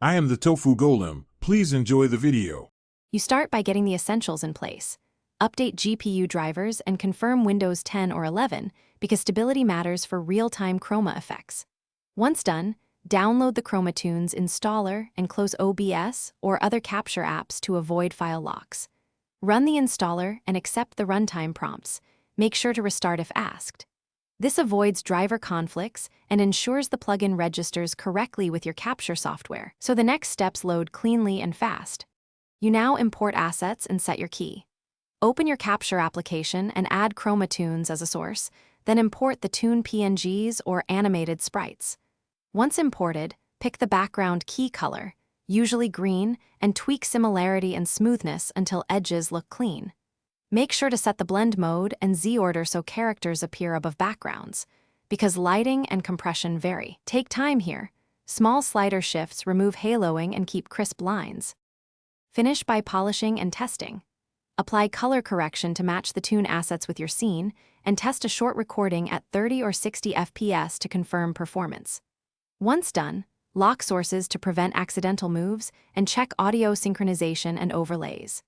I am the Tofu Golem. Please enjoy the video. You start by getting the essentials in place. Update GPU drivers and confirm Windows 10 or 11 because stability matters for real-time chroma effects. Once done, download the Chroma Toons installer and close OBS or other capture apps to avoid file locks. Run the installer and accept the runtime prompts. Make sure to restart if asked. This avoids driver conflicts and ensures the plugin registers correctly with your capture software, so the next steps load cleanly and fast. You now import assets and set your key. Open your capture application and add Chroma Toons as a source, then import the Toon PNGs or animated sprites. Once imported, pick the background key color, usually green, and tweak similarity and smoothness until edges look clean. Make sure to set the blend mode and Z-order so characters appear above backgrounds, because lighting and compression vary. Take time here. Small slider shifts remove haloing and keep crisp lines. Finish by polishing and testing. Apply color correction to match the Toon assets with your scene, and test a short recording at 30 or 60 FPS to confirm performance. Once done, lock sources to prevent accidental moves and check audio synchronization and overlays.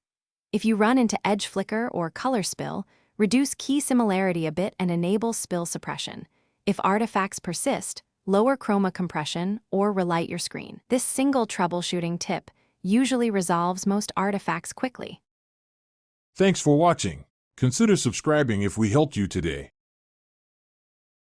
If you run into edge flicker or color spill, reduce key similarity a bit and enable spill suppression. If artifacts persist, lower chroma compression or relight your screen. This single troubleshooting tip usually resolves most artifacts quickly. Thanks for watching. Consider subscribing if we helped you today.